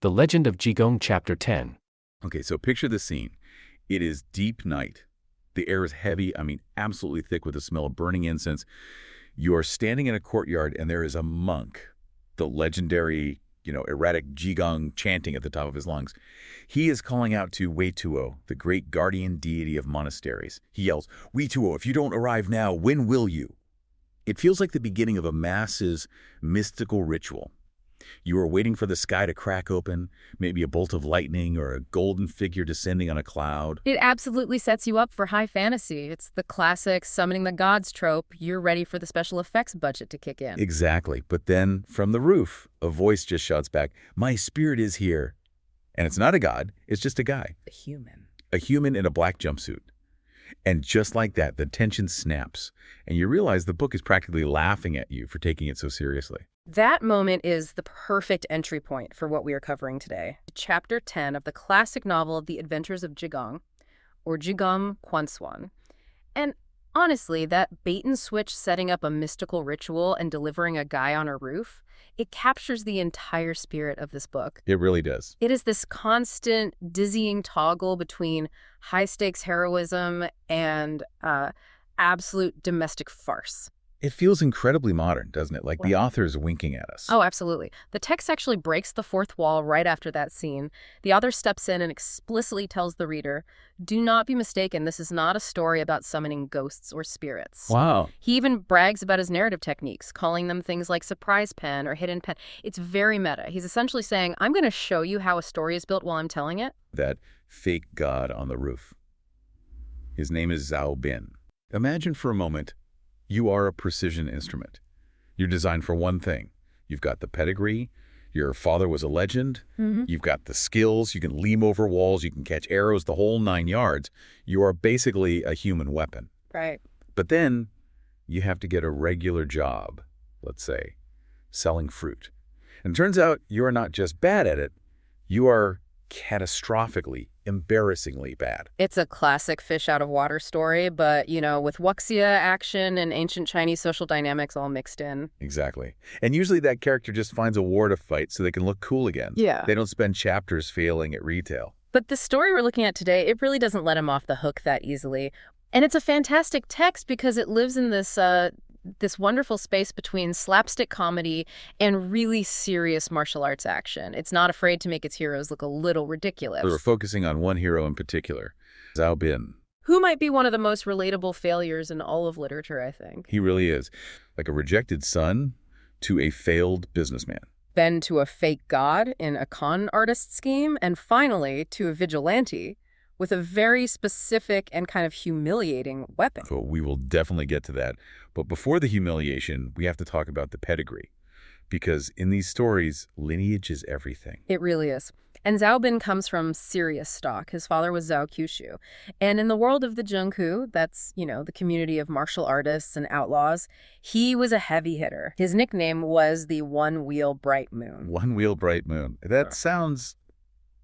The Legend of Jigong Chapter 10. Okay, so picture the scene. It is deep night. The air is heavy, absolutely thick with the smell of burning incense. You are standing in a courtyard and there is a monk, the legendary, erratic Jigong chanting at the top of his lungs. He is calling out to Weituo, the great guardian deity of monasteries. He yells, "Weituo, if you don't arrive now, when will you?" It feels like the beginning of a massive mystical ritual. You are waiting for the sky to crack open, maybe a bolt of lightning or a golden figure descending on a cloud. It absolutely sets you up for high fantasy. It's the classic summoning the gods trope. You're ready for the special effects budget to kick in. Exactly. But then, from the roof, a voice just shouts back, "My spirit is here." And it's not a god, it's just a guy. A human. A human in a black jumpsuit. And just like that, the tension snaps, and you realize the book is practically laughing at you for taking it so seriously. That moment is the perfect entry point for what we are covering today. Chapter 10 of the classic novel The Adventures of Jigong, or Jigong Kwanswan. And honestly, that bait-and-switch setting up a mystical ritual and delivering a guy on a roof, it captures the entire spirit of this book. It really does. It is this constant, dizzying toggle between high-stakes heroism and absolute domestic farce. It feels incredibly modern, doesn't it? Like the author is winking at us. Oh, absolutely. The text actually breaks the fourth wall right after that scene. The author steps in and explicitly tells the reader, do not be mistaken, this is not a story about summoning ghosts or spirits. Wow. He even brags about his narrative techniques, calling them things like surprise pen or hidden pen. It's very meta. He's essentially saying, I'm going to show you how a story is built while I'm telling it. That fake god on the roof. His name is Zhao Bin. Imagine for a moment, you are a precision instrument. You're designed for one thing. You've got the pedigree. Your father was a legend. You've got the skills. You can leap over walls. You can catch arrows, the whole 9 yards. You are basically a human weapon. Right. But then you have to get a regular job, let's say, selling fruit. And it turns out you are not just bad at it. You are catastrophically, embarrassingly bad. It's a classic fish out of water story, but, with wuxia action and ancient Chinese social dynamics all mixed in. Exactly. And usually that character just finds a war to fight so they can look cool again. Yeah. They don't spend chapters failing at retail. But the story we're looking at today, it really doesn't let him off the hook that easily. And it's a fantastic text because it lives in this wonderful space between slapstick comedy and really serious martial arts action. It's not afraid to make its heroes look a little ridiculous. We're focusing on one hero in particular, Zhao Bin. Who might be one of the most relatable failures in all of literature, I think. He really is. Like a rejected son to a failed businessman. Then to a fake god in a con artist scheme, and finally to a vigilante with a very specific and kind of humiliating weapon. So we will definitely get to that. But before the humiliation, we have to talk about the pedigree. Because in these stories, lineage is everything. It really is. And Zhao Bin comes from serious stock. His father was Zhao Qiushu. And in the world of the Zhenghu, that's, the community of martial artists and outlaws, he was a heavy hitter. His nickname was the One-Wheel Bright Moon. One-Wheel Bright Moon. That sounds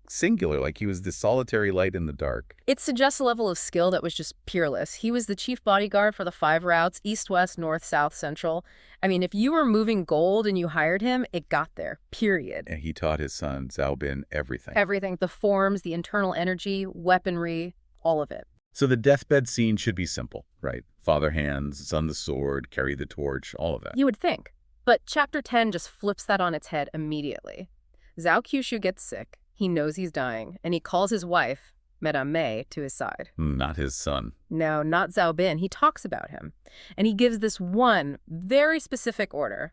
singular, like he was the solitary light in the dark. It suggests a level of skill that was just peerless. He was the chief bodyguard for the 5 routes, east, west, north, south, central. If you were moving gold and you hired him, it got there, period. And he taught his son, Zhao Bin, everything. Everything, the forms, the internal energy, weaponry, all of it. So the deathbed scene should be simple, right? Father hands, son the sword, carry the torch, all of that. You would think. But Chapter 10 just flips that on its head immediately. Zhao Qiushu gets sick. He knows he's dying, and he calls his wife, Madame Mei, to his side. Not his son. No, not Zhao Bin. He talks about him. And he gives this one very specific order.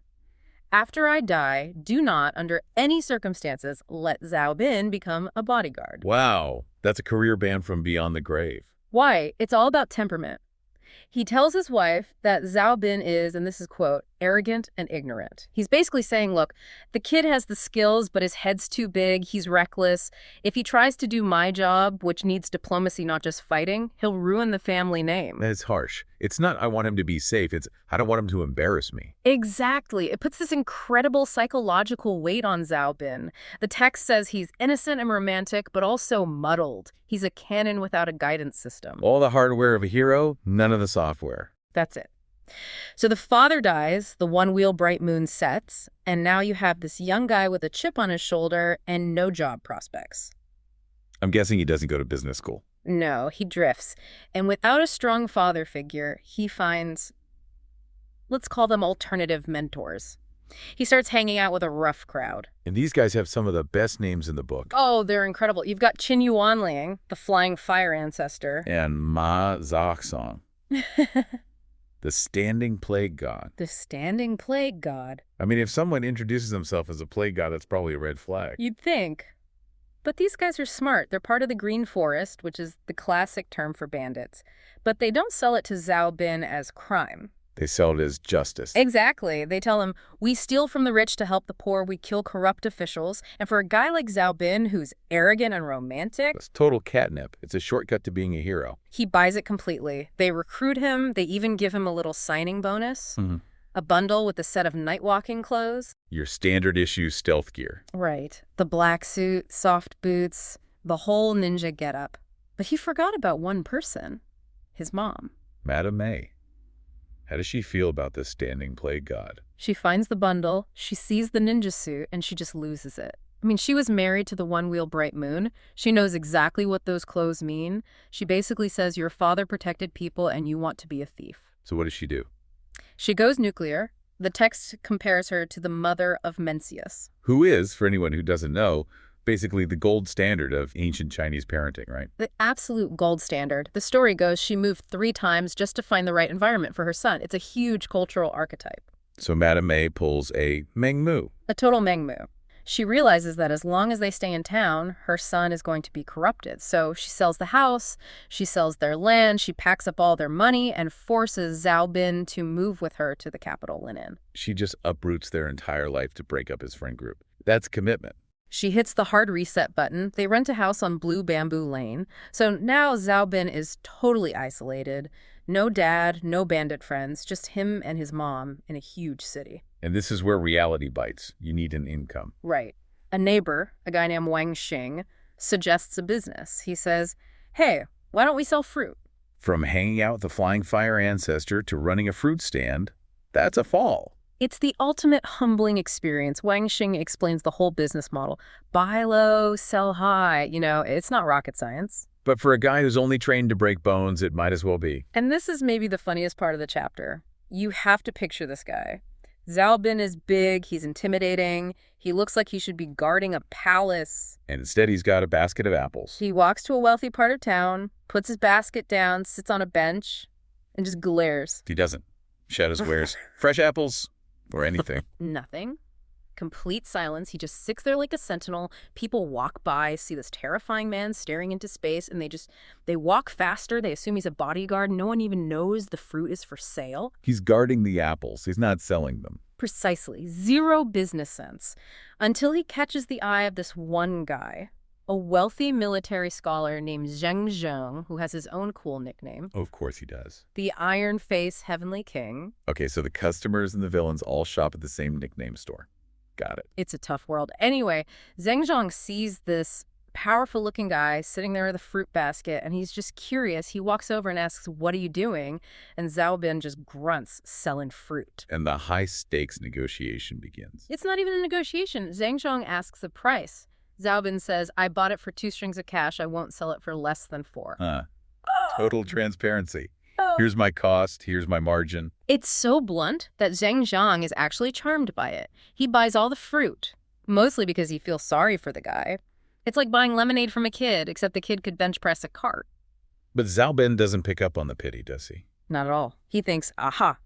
After I die, do not, under any circumstances, let Zhao Bin become a bodyguard. Wow. That's a career ban from beyond the grave. Why? It's all about temperament. He tells his wife that Zhao Bin is, and this is quote, arrogant and ignorant. He's basically saying, look, the kid has the skills, but his head's too big, he's reckless. If he tries to do my job, which needs diplomacy, not just fighting, he'll ruin the family name. That's harsh. It's not, I want him to be safe. It's, I don't want him to embarrass me. Exactly. It puts this incredible psychological weight on Zhao Bin. The text says he's innocent and romantic, but also muddled. He's a cannon without a guidance system. All the hardware of a hero, none of the software. That's it. So the father dies, the one-wheel bright moon sets, and now you have this young guy with a chip on his shoulder and no job prospects. I'm guessing he doesn't go to business school. No, he drifts. And without a strong father figure, he finds, let's call them alternative mentors. He starts hanging out with a rough crowd. And these guys have some of the best names in the book. Oh, they're incredible. You've got Qin Yuanliang, the flying fire ancestor. And Ma Zhaoxong, the standing plague god. The standing plague god. I mean, if someone introduces himself as a plague god, that's probably a red flag. You'd think. But these guys are smart. They're part of the Green Forest, which is the classic term for bandits. But they don't sell it to Zhao Bin as crime. They sell it as justice. Exactly. They tell him, we steal from the rich to help the poor, we kill corrupt officials. And for a guy like Zhao Bin, who's arrogant and romantic, It's total catnip. It's a shortcut to being a hero. he buys it completely. They recruit him. They even give him a little signing bonus, a bundle with a set of night walking clothes. Your standard issue stealth gear. Right. The black suit, soft boots, the whole ninja getup. But he forgot about one person, his mom. Madame May. How does she feel about this standing plague god? She finds the bundle, she sees the ninja suit, and she just loses it. I mean, she was married to the one-wheel bright moon. She knows exactly what those clothes mean. She basically says, your father protected people and you want to be a thief. So what does she do? She goes nuclear. The text compares her to the mother of Mencius. Who is, for anyone who doesn't know, basically the gold standard of ancient Chinese parenting, right? The absolute gold standard. The story goes she moved 3 times just to find the right environment for her son. It's a huge cultural archetype. So Madame May pulls a Meng Mu. A total Meng Mu. She realizes that as long as they stay in town, her son is going to be corrupted. So she sells the house, she sells their land, she packs up all their money and forces Zhao Bin to move with her to the capital Linen. She just uproots their entire life to break up his friend group. That's commitment. She hits the hard reset button. They rent a house on Blue Bamboo Lane. So now Zhao Bin is totally isolated. No dad, no bandit friends, just him and his mom in a huge city. And this is where reality bites. You need an income. Right. A neighbor, a guy named Wang Xing, suggests a business. He says, hey, why don't we sell fruit? From hanging out with the flying fire ancestor to running a fruit stand, that's a fall. It's the ultimate humbling experience. Wang Xing explains the whole business model. Buy low, sell high. You know, it's not rocket science. But for a guy who's only trained to break bones, it might as well be. And this is maybe the funniest part of the chapter. You have to picture this guy. Zhao Bin is big, he's intimidating, he looks like he should be guarding a palace. And instead he's got a basket of apples. He walks to a wealthy part of town, puts his basket down, sits on a bench, and just glares. He doesn't. Shadows wears fresh apples or anything. Nothing. Complete silence. He just sits there like a sentinel. People walk by, see this terrifying man staring into space, and they walk faster. They assume he's a bodyguard. No one even knows the fruit is for sale. He's guarding the apples. He's not selling them. Precisely. Zero business sense. Until he catches the eye of this one guy, a wealthy military scholar named Zheng Zheng, who has his own cool nickname. Oh, of course he does. The Iron Face Heavenly King. Okay, so the customers and the villains all shop at the same nickname store. Got it. It's a tough world. Anyway, Zheng Zhang sees this powerful-looking guy sitting there with a fruit basket, and he's just curious. He walks over and asks, what are you doing? And Zhao Bin just grunts, selling fruit. And the high-stakes negotiation begins. It's not even a negotiation. Zheng Zhang asks a price. Zhao Bin says, I bought it for 2 strings of cash. I won't sell it for less than 4. Total transparency. Here's my cost, here's my margin. It's so blunt that Zheng Zhang is actually charmed by it. He buys all the fruit, mostly because he feels sorry for the guy. It's like buying lemonade from a kid, except the kid could bench press a cart. But Zhao Bin doesn't pick up on the pity, does he? Not at all. He thinks, aha,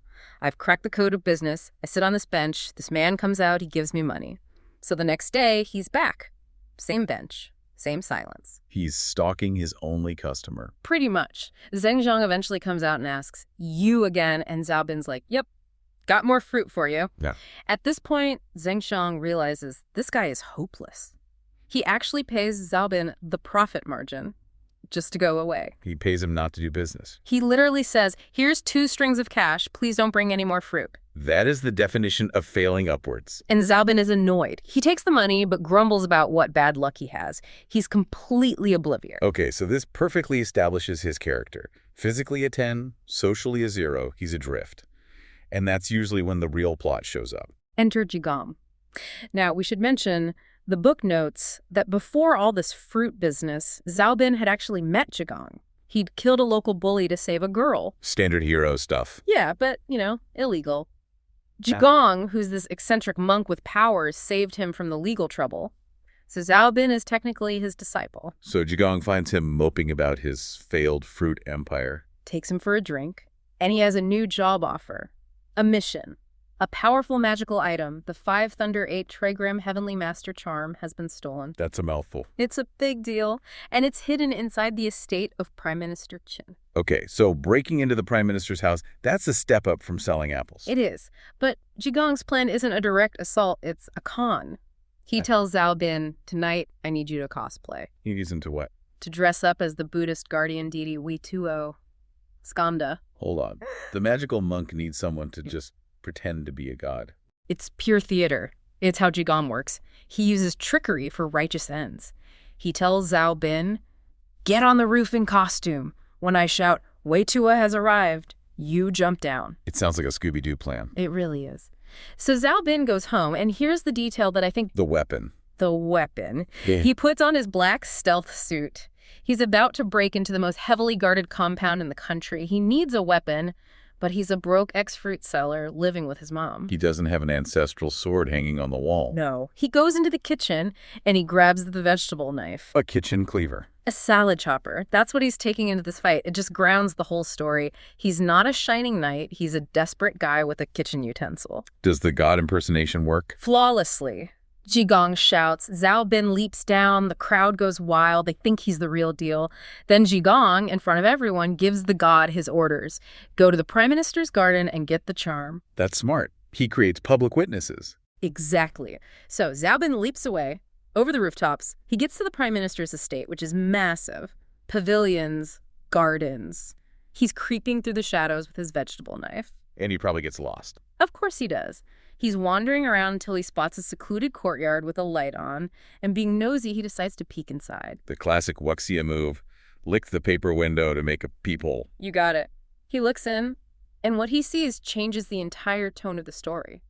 I've cracked the code of business. I sit on this bench. This man comes out. He gives me money. So the next day, he's back. Same bench. Same silence. He's stalking his only customer. Pretty much. Zheng Zhang eventually comes out and asks, you again? And Zhao Bin's like, yep, got more fruit for you. Yeah. At this point, Zheng Zhang realizes this guy is hopeless. He actually pays Zhao Bin the profit margin just to go away. He pays him not to do business. He literally says, here's 2 strings of cash. Please don't bring any more fruit. That is the definition of failing upwards. And Zhao Bin is annoyed. He takes the money, but grumbles about what bad luck he has. He's completely oblivious. Okay, so this perfectly establishes his character. Physically a 10, socially a 0, he's adrift. And that's usually when the real plot shows up. Enter Jigong. Now, we should mention the book notes that before all this fruit business, Zhao Bin had actually met Jigong. He'd killed a local bully to save a girl. Standard hero stuff. Yeah, but, illegal. Jigong, who's this eccentric monk with powers, saved him from the legal trouble. So Zhao Bin is technically his disciple. So Jigong finds him moping about his failed fruit empire. Takes him for a drink, and he has a new job offer. A mission. A powerful magical item, the 5 Thunder 8 Trigram Heavenly Master Charm, has been stolen. That's a mouthful. It's a big deal, and it's hidden inside the estate of Prime Minister Qin. Okay, so breaking into the Prime Minister's house, that's a step up from selling apples. It is, but Jigong's plan isn't a direct assault, it's a con. He tells Zhao Bin, tonight I need you to cosplay. He needs him to what? To dress up as the Buddhist guardian deity Wei-Tuo, Skanda. Hold on. The magical monk needs someone to just pretend to be a god. It's pure theater. It's how Jigong works. He uses trickery for righteous ends. He tells Zhao Bin, get on the roof in costume. When I shout, Wei-Tuo has arrived, you jump down. It sounds like a Scooby-Doo plan. It really is. So Zhao Bin goes home, and here's the detail that I think... The weapon. The weapon. Yeah. He puts on his black stealth suit. He's about to break into the most heavily guarded compound in the country. He needs a weapon, but he's a broke ex-fruit seller living with his mom. He doesn't have an ancestral sword hanging on the wall. No. He goes into the kitchen, and he grabs the vegetable knife. A kitchen cleaver. A salad chopper. That's what he's taking into this fight. It just grounds the whole story. He's not a shining knight. He's a desperate guy with a kitchen utensil. Does the god impersonation work? Flawlessly. Jigong shouts. Zhao Bin leaps down. The crowd goes wild. They think he's the real deal. Then Jigong, in front of everyone, gives the god his orders. Go to the Prime Minister's garden and get the charm. That's smart. He creates public witnesses. Exactly. So Zhao Bin leaps away. Over the rooftops, he gets to the Prime Minister's estate, which is massive. Pavilions, gardens. He's creeping through the shadows with his vegetable knife. And he probably gets lost. Of course he does. He's wandering around until he spots a secluded courtyard with a light on, and being nosy, he decides to peek inside. The classic Wuxia move. Lick the paper window to make a peephole. You got it. He looks in, and what he sees changes the entire tone of the story.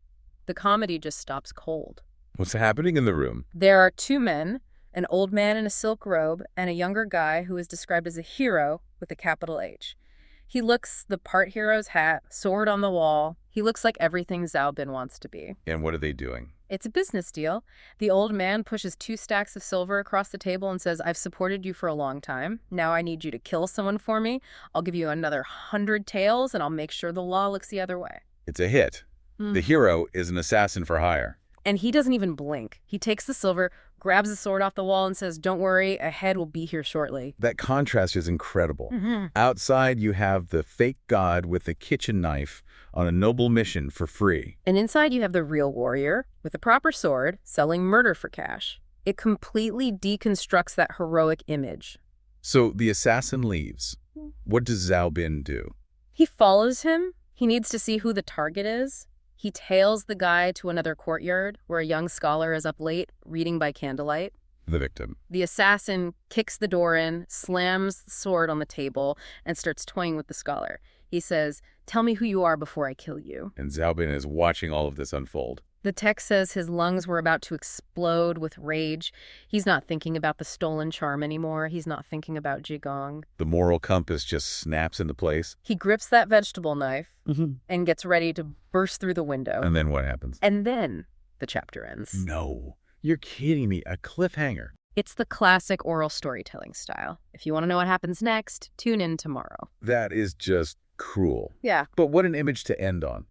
The comedy just stops cold. What's happening in the room? There are 2 men, an old man in a silk robe and a younger guy who is described as a hero with a capital H. He looks the part hero's hat, sword on the wall. He looks like everything Zhao Bin wants to be. And what are they doing? It's a business deal. The old man pushes 2 stacks of silver across the table and says, I've supported you for a long time. Now I need you to kill someone for me. I'll give you another 100 taels, and I'll make sure the law looks the other way. It's a hit. The hero is an assassin for hire. And he doesn't even blink. He takes the silver, grabs the sword off the wall, and says, don't worry, a head will be here shortly. That contrast is incredible. Mm-hmm. Outside, you have the fake god with a kitchen knife on a noble mission for free. And inside you have the real warrior with a proper sword selling murder for cash. It completely deconstructs that heroic image. So the assassin leaves. What does Zhao Bin do? He follows him. He needs to see who the target is. He tails the guy to another courtyard where a young scholar is up late reading by candlelight. The victim. The assassin kicks the door in, slams the sword on the table, and starts toying with the scholar. He says, tell me who you are before I kill you. And Zhao Bin is watching all of this unfold. The text says his lungs were about to explode with rage. He's not thinking about the stolen charm anymore. He's not thinking about Jigong. The moral compass just snaps into place. He grips that vegetable knife and gets ready to burst through the window. And then what happens? And then the chapter ends. No. You're kidding me. A cliffhanger. It's the classic oral storytelling style. If you want to know what happens next, tune in tomorrow. That is just cruel. Yeah. But what an image to end on.